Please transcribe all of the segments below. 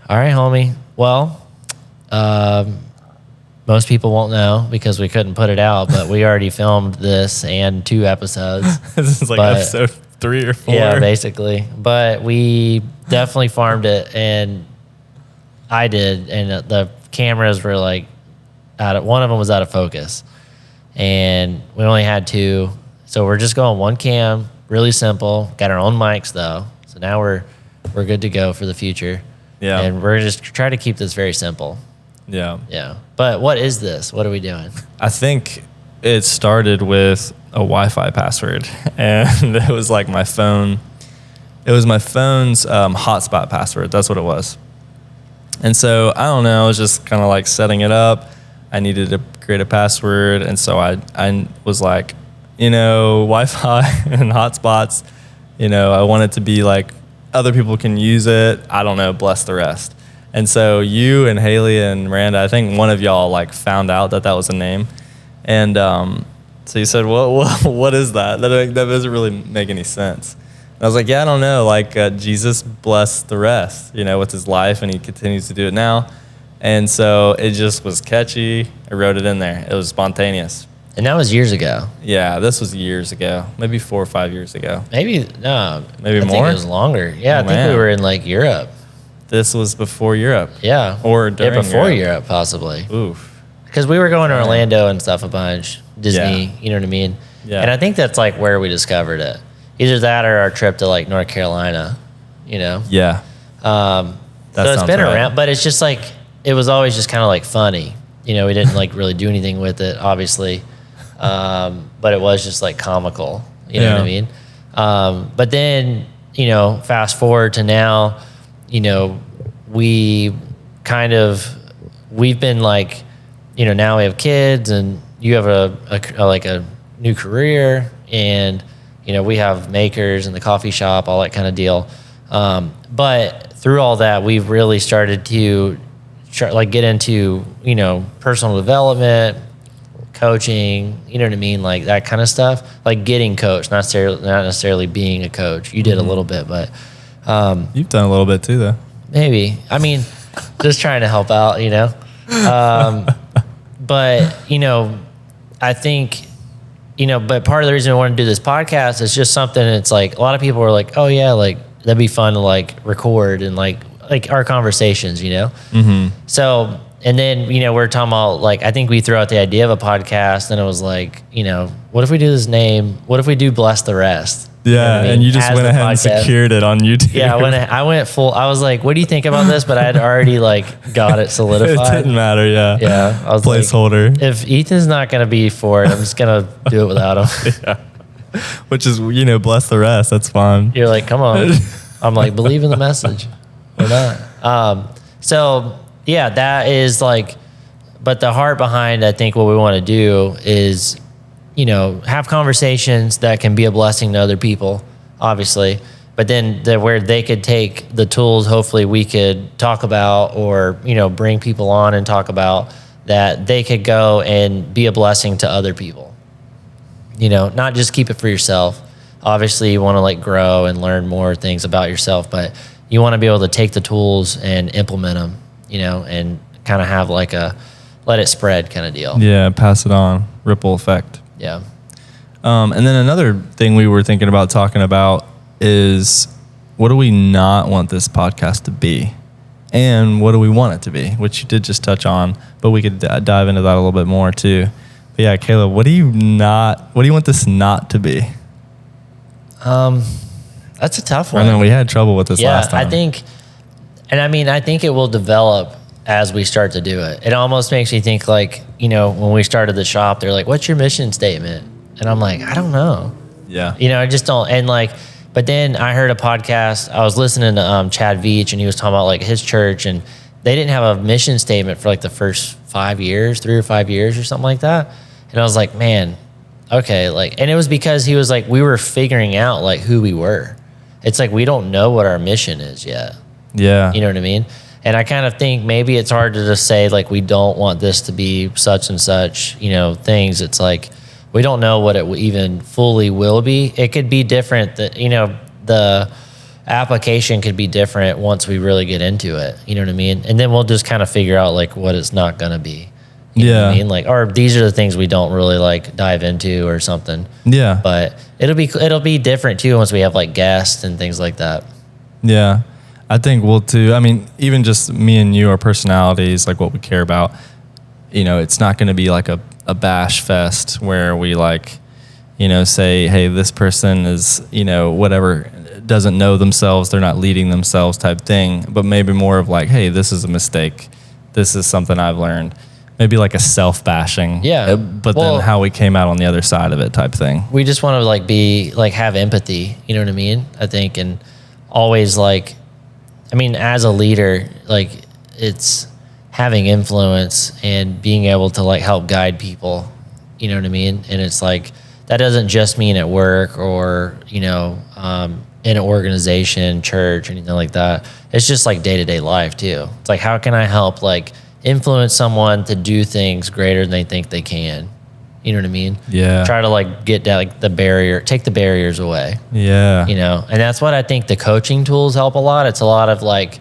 All right, homie. Well, most people won't know because we couldn't put it out, but we already filmed this and 2 episodes. This is like episode 3 or 4. Yeah, basically. But we definitely farmed it, and I did, and the cameras were like one of them was out of focus, and we only had 2, so we're just going 1 cam, really simple. Got our own mics though, so now we're good to go for the future. Yeah, and we're just try to keep this very simple. Yeah. But what is this? What are we doing? I think it started with a Wi-Fi password, and it was like my phone. It was my phone's hotspot password. That's what it was. And so I don't know. I was just kind of like setting it up. I needed to create a password, and so I was like, Wi-Fi and hotspots. I want it to be like other people can use it. I don't know. Bless the rest. And so you and Haley and Miranda, I think one of y'all like found out that was a name, and so you said, what is that? That doesn't really make any sense. And I was like, yeah, I don't know. Like Jesus blessed the rest, with his life, and he continues to do it now. And so it just was catchy. I wrote it in there. It was spontaneous. And that was years ago. Yeah, this was years ago, maybe 4 or 5 years ago. Maybe more. I think it was longer. Yeah, I think we were in like Europe. This was before Europe. Yeah. Or during before Europe, possibly. Oof. Because we were going to Orlando and stuff a bunch. Disney, you know what I mean? Yeah. And I think that's like where we discovered it. Either that or our trip to like North Carolina, Yeah. So it's been around, but it's just like, it was always just kind of like funny. We didn't like really do anything with it, obviously. But it was just like comical, you know what I mean? But then, fast forward to now, we've been like, now we have kids, and you have a new career, and, we have makers and the coffee shop, all that kind of deal. But through all that, we've really started to get into, personal development, coaching, you know what I mean? Like that kind of stuff, like getting coached, not necessarily being a coach. You did a little bit, but, you've done a little bit too though. Maybe. I mean, just trying to help out, but, I think, but part of the reason I want to do this podcast is just something. It's like a lot of people are like, oh yeah, like that'd be fun to like record and like our conversations, Mm-hmm. So, and then, we're talking about like, I think we threw out the idea of a podcast, and it was like, what if we do this name? What if we do Bless the Rest? Yeah, and you just went ahead and secured it on YouTube. Yeah, I went full. I was like, "What do you think about this?" But I had already like got it solidified. It didn't matter. Yeah. Yeah, I was placeholder. Like, if Ethan's not gonna be for it, I'm just gonna do it without him. Yeah. Which is, bless the rest. That's fine. You're like, come on. I'm like, believe in the message. Or not. So yeah, that is like, but the heart behind, I think, what we want to do is, have conversations that can be a blessing to other people, obviously, but then where they could take the tools, hopefully we could talk about, or, bring people on and talk about, that they could go and be a blessing to other people. Not just keep it for yourself. Obviously you want to like grow and learn more things about yourself, but you want to be able to take the tools and implement them, and kind of have like a let it spread kind of deal. Yeah, pass it on, ripple effect. Yeah. And then another thing we were thinking about talking about is, what do we not want this podcast to be? And what do we want it to be? Which you did just touch on, but we could dive into that a little bit more too. But yeah, Caleb, what do you want this not to be? That's a tough one. I know we had trouble with this last time. I think it will develop as we start to do it. It almost makes me think like, when we started the shop, they're like, what's your mission statement? And I'm like, I don't know. Yeah. I just don't. And like, but then I heard a podcast, I was listening to Chad Veach, and he was talking about like his church, and they didn't have a mission statement for like the first 5 years, 3 or 5 years or something like that. And I was like, man, okay. Like, and it was because he was like, we were figuring out like who we were. It's like, we don't know what our mission is yet. Yeah. You know what I mean? And I kind of think maybe it's hard to just say like, we don't want this to be such and such, things. It's like, we don't know what it even fully will be. It could be different that, application could be different once we really get into it. You know what I mean? And then we'll just kind of figure out like what it's not going to be. You know what I mean? Like, or these are the things we don't really like dive into or something. Yeah. But it'll be different too once we have like guests and things like that. Yeah. I think we'll too. I mean, even just me and you, our personalities, like what we care about, you know, it's not going to be like a bash fest where we like, you know, say, hey, this person is, you know, whatever, doesn't know themselves, they're not leading themselves type thing, but maybe more of like, hey, this is a mistake. This is something I've learned. Maybe like a self-bashing. Yeah. But then how we came out on the other side of it type thing. We just want to like have empathy, you know what I mean? I think, and always like, I mean, as a leader, like it's having influence and being able to like help guide people, you know what I mean? And it's like, that doesn't just mean at work or, you know, in an organization, church, anything like that. It's just like day-to-day life too. It's like, how can I help like influence someone to do things greater than they think they can? You know what I mean? Yeah. Try to like get down like the barrier, take the barriers away. Yeah. You know, and that's what I think the coaching tools help a lot. It's a lot of like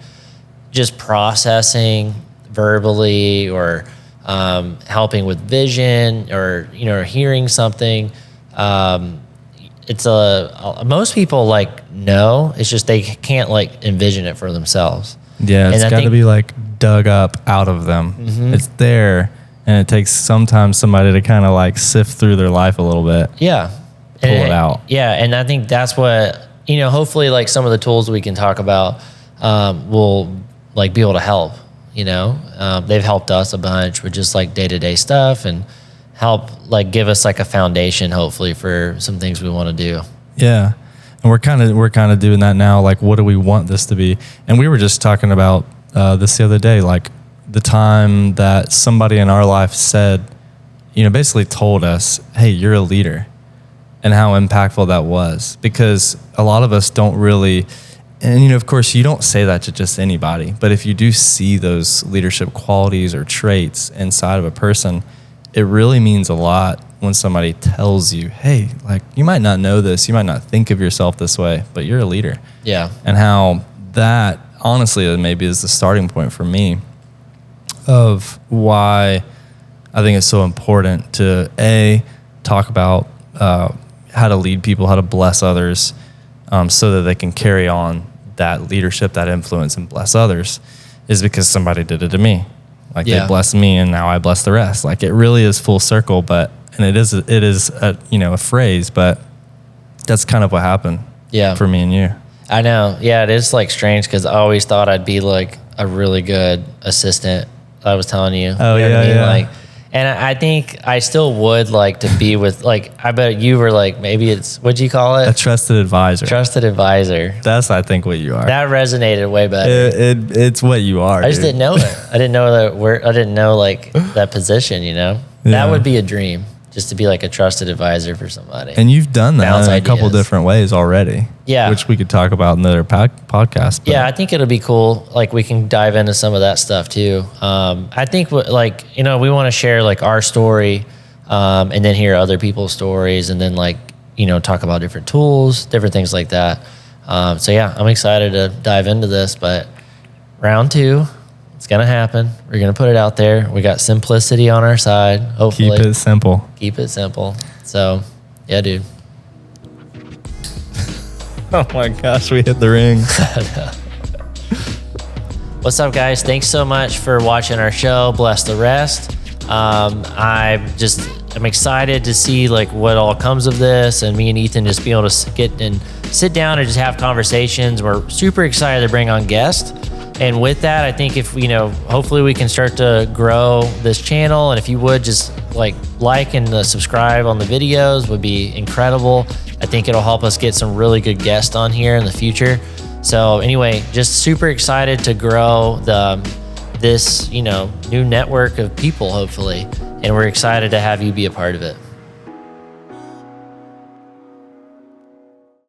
just processing verbally or helping with vision or, you know, hearing something. It's most people like know, it's just they can't like envision it for themselves. Yeah, it's got to be like dug up out of them. Mm-hmm. It's there, and it takes sometimes somebody to kind of like sift through their life a little bit. Yeah. Pull it out. Yeah, and I think that's what, you know, hopefully like some of the tools we can talk about will like be able to help, you know. They've helped us a bunch with just like day-to-day stuff and help like give us like a foundation hopefully for some things we want to do. Yeah. And we're kind of doing that now. Like, what do we want this to be? And we were just talking about this the other day, like the time that somebody in our life said, you know, basically told us, hey, you're a leader, and how impactful that was. Because a lot of us don't really, and, you know, of course, you don't say that to just anybody, but if you do see those leadership qualities or traits inside of a person, it really means a lot when somebody tells you, hey, like, you might not know this, you might not think of yourself this way, but you're a leader. Yeah. And how that, honestly, maybe is the starting point for me of why I think it's so important to, talk about how to lead people, how to bless others, so that they can carry on that leadership, that influence, and bless others, is because somebody did it to me. Like, they blessed me, and now I bless the rest. Like, it really is full circle, and it is a, you know, a phrase, but that's kind of what happened. Yeah. For me and you. I know. Yeah, it is like strange because I always thought I'd be like a really good assistant. I was telling you. Oh, you know yeah, what I mean? yeah. Like, and I think I still would like to be with, like, I bet you were like, maybe it's, what'd you call it? A trusted advisor. Trusted advisor. That's, I think, what you are. That resonated way better. It's what you are. I just didn't know it. I didn't know I didn't know like that position, you know? Yeah. That would be a dream, just to be like a trusted advisor for somebody. And you've done that Bounce in a couple ideas. different ways already. Yeah. Which we could talk about in another podcast. But Yeah, I think it'll be cool. Like, we can dive into some of that stuff too. I think like, you know, we want to share like our story, and then hear other people's stories, and then like, you know, talk about different tools, different things like that. So yeah, I'm excited to dive into this, but round 2, it's going to happen. We're going to put it out there. We got simplicity on our side. Hopefully. Keep it simple. Keep it simple. So yeah, dude. Oh my gosh, we hit the ring. What's up, guys? Thanks so much for watching our show. Bless the rest. I'm excited to see like what all comes of this, and me and Ethan just be able to get and sit down and just have conversations. We're super excited to bring on guests. And with that, I think if, you know, hopefully we can start to grow this channel. And if you would just like and subscribe on the videos would be incredible. I think it'll help us get some really good guests on here in the future. So anyway, just super excited to grow this, you know, new network of people, hopefully. And we're excited to have you be a part of it.